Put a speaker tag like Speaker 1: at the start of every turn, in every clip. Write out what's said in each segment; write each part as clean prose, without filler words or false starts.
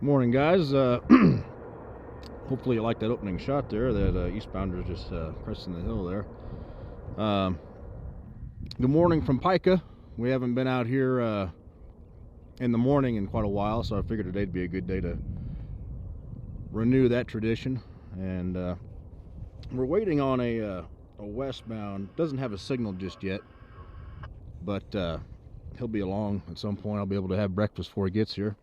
Speaker 1: Morning, guys. Hopefully you like that opening shot there. That eastbounder is just cresting the hill there. Good morning from Pica. We haven't been out here in the morning in quite a while, so I figured today'd be a good day to renew that tradition. And we're waiting on a westbound. Doesn't have a signal just yet, but he'll be along at some point. I'll be able to have breakfast before he gets here.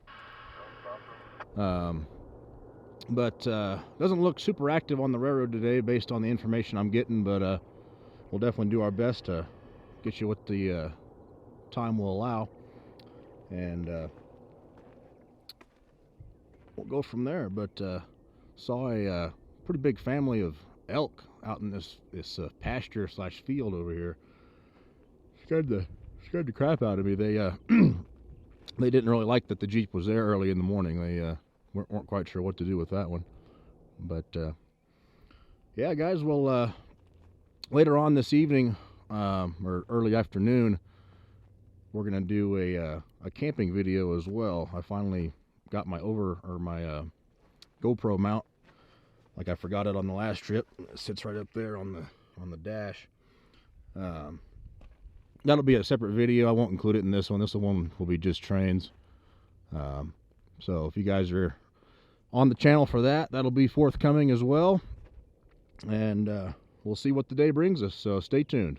Speaker 1: But doesn't look super active on the railroad today based on the information I'm getting, but we'll definitely do our best to get you what the time will allow, and we'll go from there. But saw a pretty big family of elk out in this pasture / field over here. Scared the crap out of me. They they didn't really like that the Jeep was there early in the morning. They weren't quite sure what to do with that one. But yeah, guys, well, later on this evening or early afternoon, we're gonna do a camping video as well. I finally got my GoPro mount. Like I forgot it on the last trip. It sits right up there on the dash. That'll be a separate video. I won't include it in this one. This one will be just trains. So if you guys are on the channel for that, that'll be forthcoming as well. And we'll see what the day brings us. So stay tuned.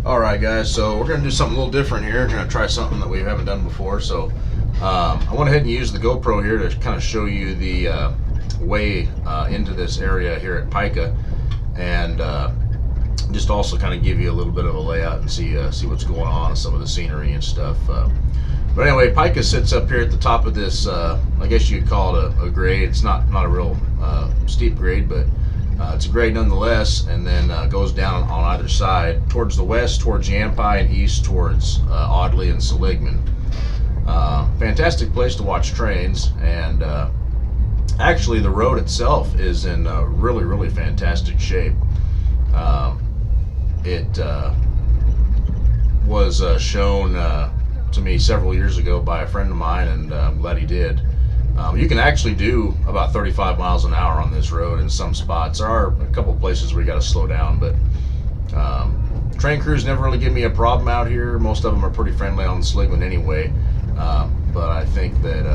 Speaker 1: All right, guys, so we're going to do something a little different here. We're going to try something that we haven't done before. So I went ahead and used the GoPro here to kind of show you the way into this area here at Pica, and just also kind of give you a little bit of a layout and see what's going on, some of the scenery and stuff. But anyway, Pica sits up here at the top of this, I guess you'd call it a grade. It's not a real steep grade, but it's a grade nonetheless, and then goes down on either side, towards the west, towards Yampai, and east towards Audley and Seligman. Fantastic place to watch trains, and actually the road itself is in really, really fantastic shape. It was shown
Speaker 2: to me several years ago by a friend of mine, and I'm glad he did. You can actually do about 35 miles an hour on this road in some spots. There are a couple places where you got to slow down, but train crews never really give me a problem out here. Most of them are pretty friendly on the Seligman anyway. But I think that,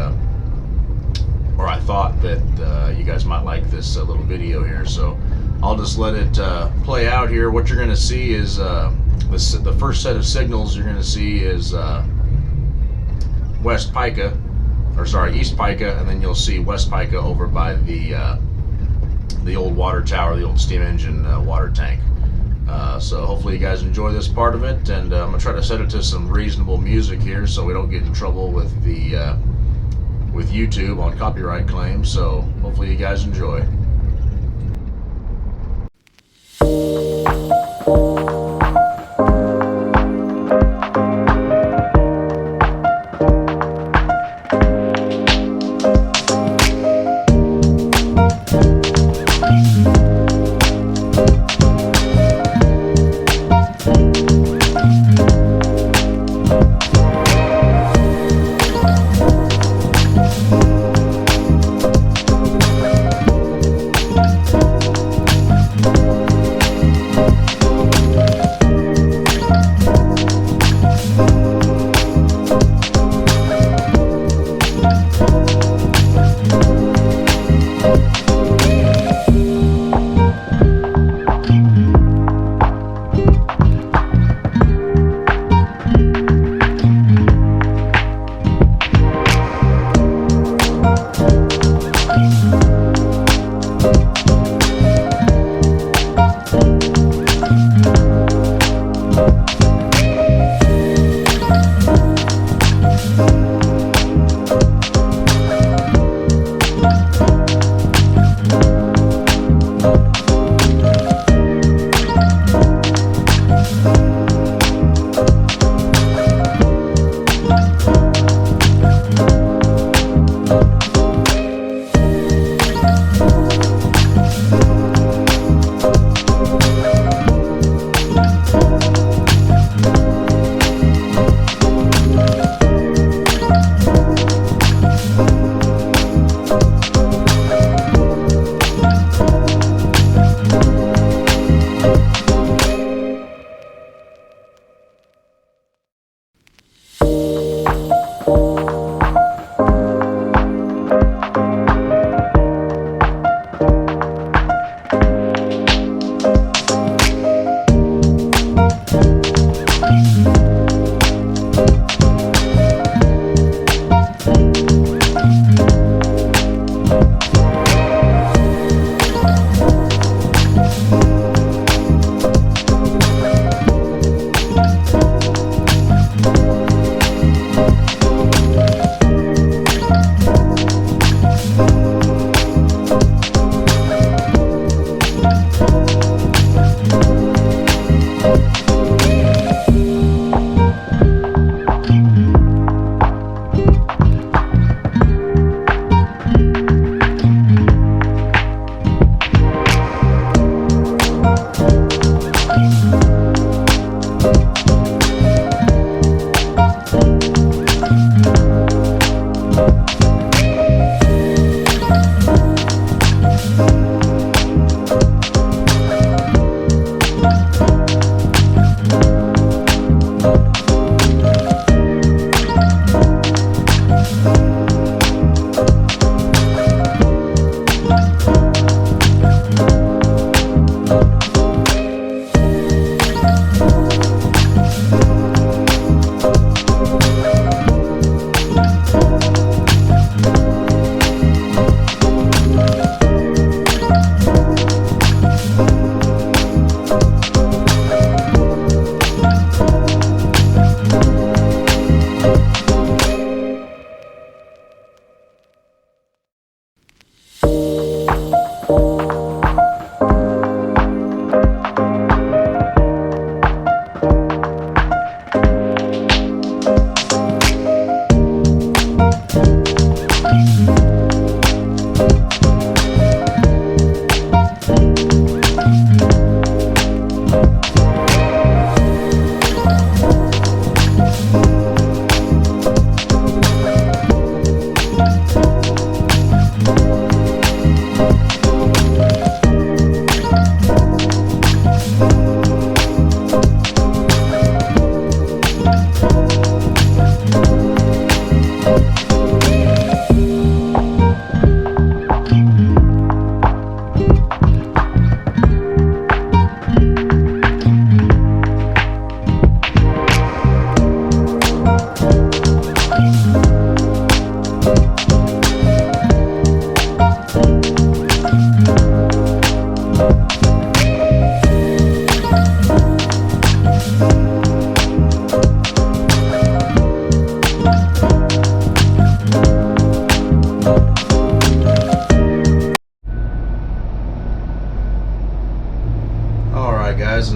Speaker 2: or I thought that you guys might like this little video here, so I'll just let it play out here. What you're going to see is the first set of signals you're going to see is East Pica, and then you'll see West Pica over by the old water tower, the old steam engine water tank. So hopefully you guys enjoy this part of it, and I'm gonna try to set it to some reasonable music here so we don't get in trouble with the with YouTube on copyright claims. So hopefully you guys enjoy.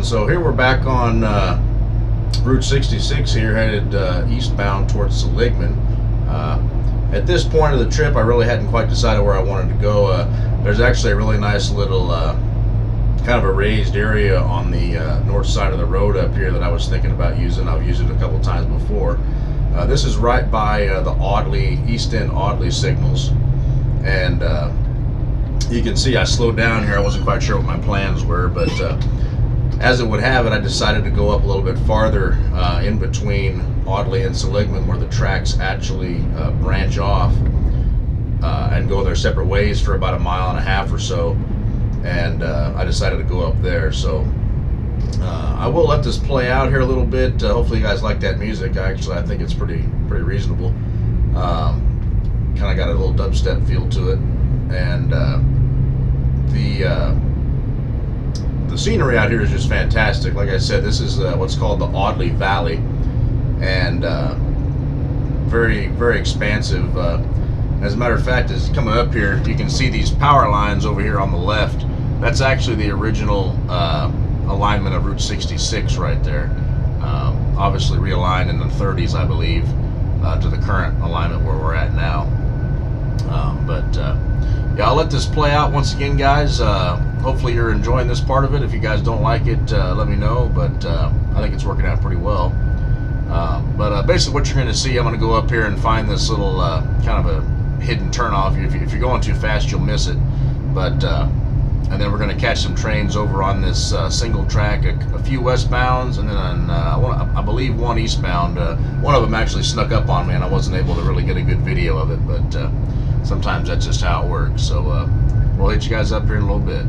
Speaker 2: So here we're back on Route 66 here, headed eastbound towards Seligman. At this point of the trip, I really hadn't quite decided where I wanted to go. There's actually a really nice little kind of a raised area on the north side of the road up here that I was thinking about using. I've used it a couple times before. This is right by the East End Audley signals, and you can see I slowed down here. I wasn't quite sure what my plans were, but as it would have it, I decided to go up a little bit farther in between Audley and Seligman, where the tracks actually branch off and go their separate ways for about 1.5 miles or so. And I decided to go up there. So I will let this play out here a little bit. Hopefully you guys like that music. I think it's pretty reasonable. Kind of got a little dubstep feel to it, and the scenery out here is just fantastic. Like I said, this is what's called the Audley Valley, and very expansive. As a matter of fact, as coming up here, you can see these power lines over here on the left. That's actually the original alignment of Route 66 right there. Obviously realigned in the 30s, I believe, to the current alignment where we're at now. Yeah, I'll let this play out once again, guys. Hopefully you're enjoying this part of it. If you guys don't like it, let me know, but I think it's working out pretty well. Basically what you're going to see, I'm going to go up here and find this little kind of a hidden turnoff. If you're going too fast, you'll miss it. And then we're going to catch some trains over on this single track, a few westbounds, and then I believe one eastbound. One of them actually snuck up on me, and I wasn't able to really get a good video of it, but sometimes that's just how it works. So we'll hit you guys up here in a little bit.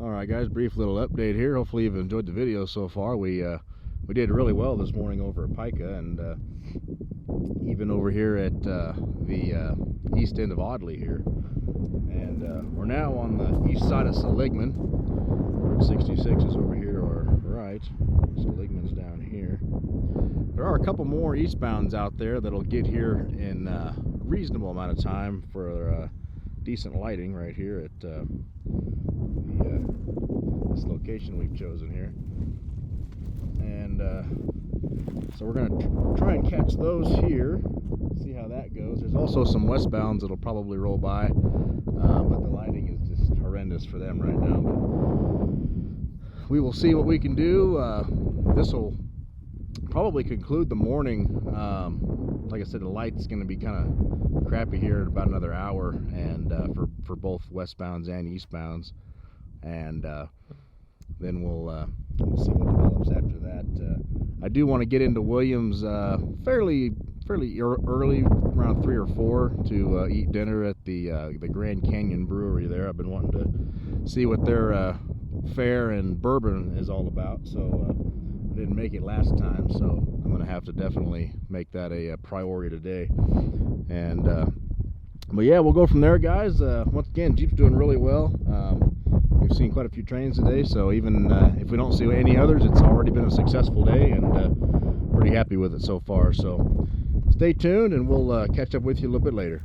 Speaker 1: All right, guys, brief little update here. Hopefully you've enjoyed the video so far. We did really well this morning over at Pica, and even over here at the east end of Audley here. And we're now on the east side of Seligman. Route 66 is over here to our right. Seligman's down here. There are a couple more eastbounds out there that'll get here in a reasonable amount of time for decent lighting right here at this location we've chosen here. And so we're going to try and catch those here, see how that goes. There's also some westbounds that'll probably roll by, but the lighting is just horrendous for them right now. But we will see what we can do. This will probably conclude the morning. Like I said, the light's going to be kind of crappy here in about another hour, and for both westbounds and eastbounds. And then we'll see what develops after that. I do want to get into Williams fairly early, around 3 or 4, to eat dinner at the Grand Canyon Brewery there. I've been wanting to see what their fare and bourbon is all about, so I didn't make it last time, so I'm going to have to definitely make that a priority today. And but yeah, we'll go from there, guys. Once again, Jeep's doing really well. We've seen quite a few trains today, so even if we don't see any others, it's already been a successful day, and pretty happy with it so far. So stay tuned, and we'll catch up with you a little bit later.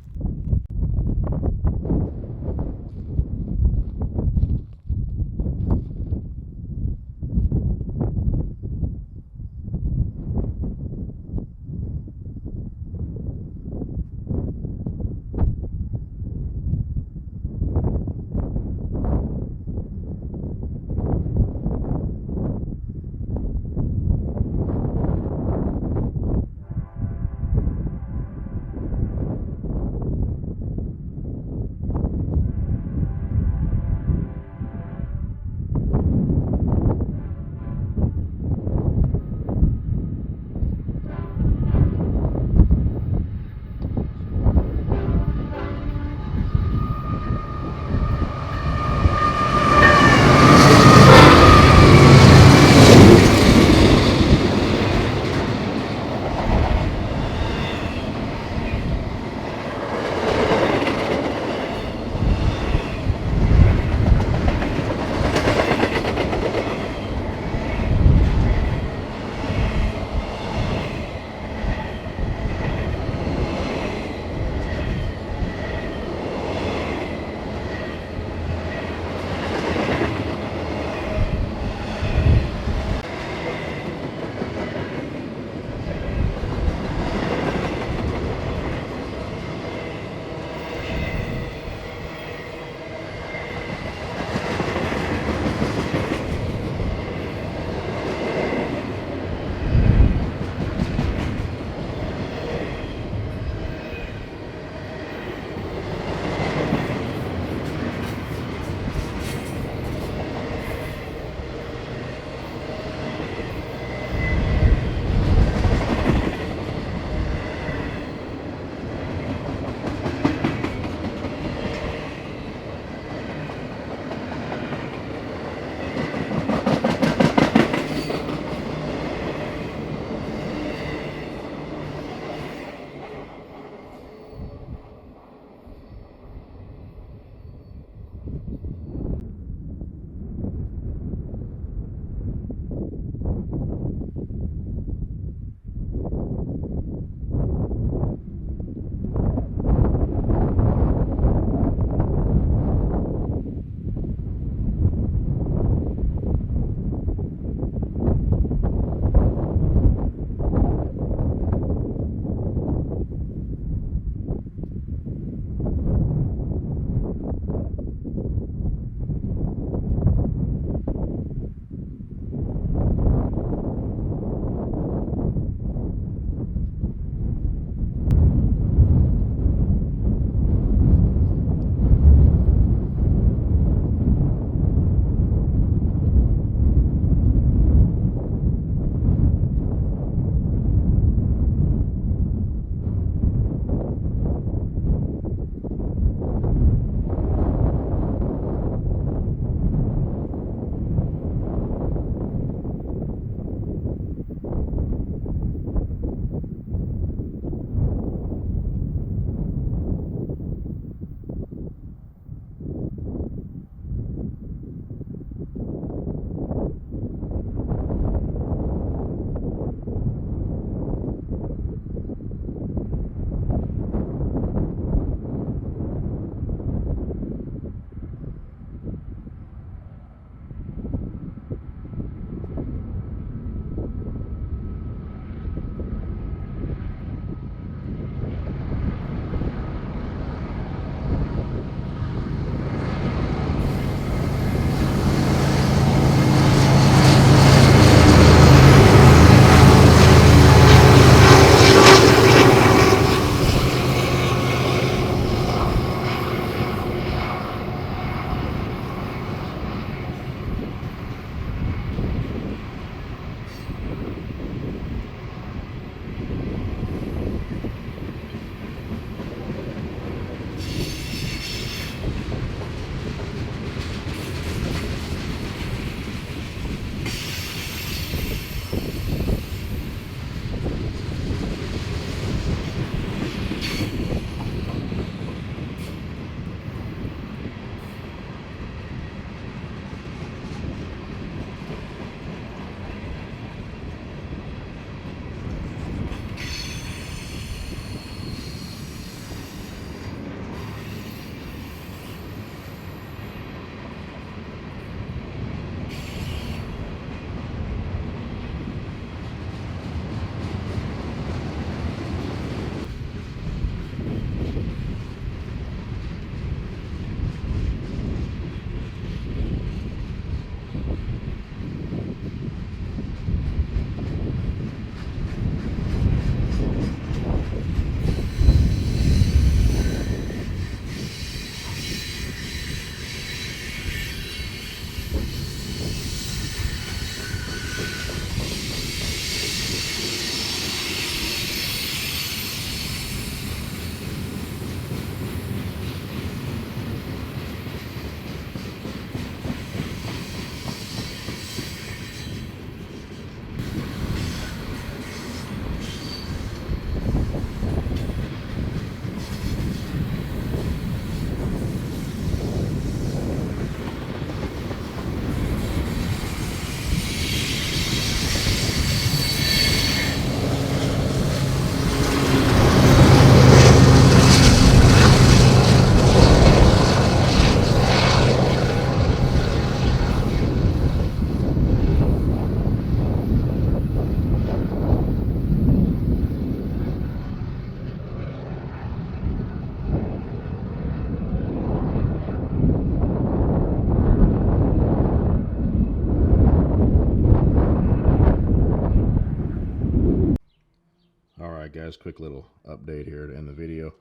Speaker 1: guys, quick little update here to end the video.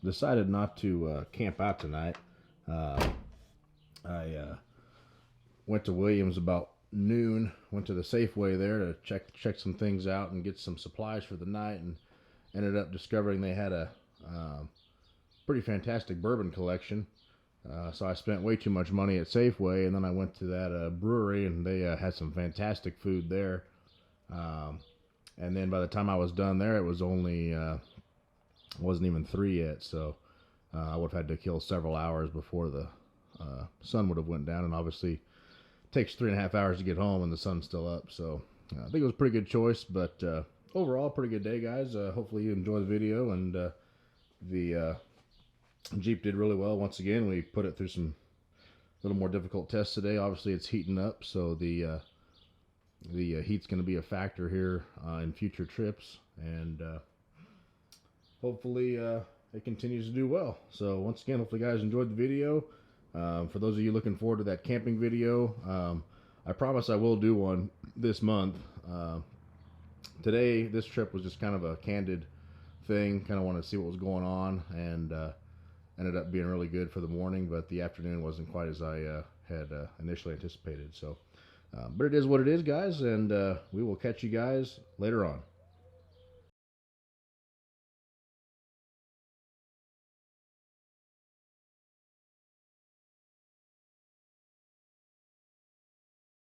Speaker 1: Decided not to camp out tonight. I went to Williams about noon, went to the Safeway there to check some things out and get some supplies for the night, and ended up discovering they had a pretty fantastic bourbon collection. So I spent way too much money at Safeway, and then I went to that brewery, and they had some fantastic food there. And then by the time I was done there, it was only wasn't even 3 yet, so I would have had to kill several hours before the sun would have went down, and obviously it takes 3.5 hours to get home and the sun's still up. So I think it was a pretty good choice, but overall, pretty good day, guys. Hopefully you enjoy the video, and the Jeep did really well. Once again, we put it through some little more difficult tests today. Obviously, it's heating up, so the heat's going to be a factor here in future trips, and hopefully it continues to do well. So once again, hopefully you guys enjoyed the video. For those of you looking forward to that camping video, I promise I will do one this month. Today, this trip was just kind of a candid thing. Kind of wanted to see what was going on, and ended up being really good for the morning, but the afternoon wasn't quite as I had initially anticipated. So, but it is what it is, guys, and we will catch you guys later on.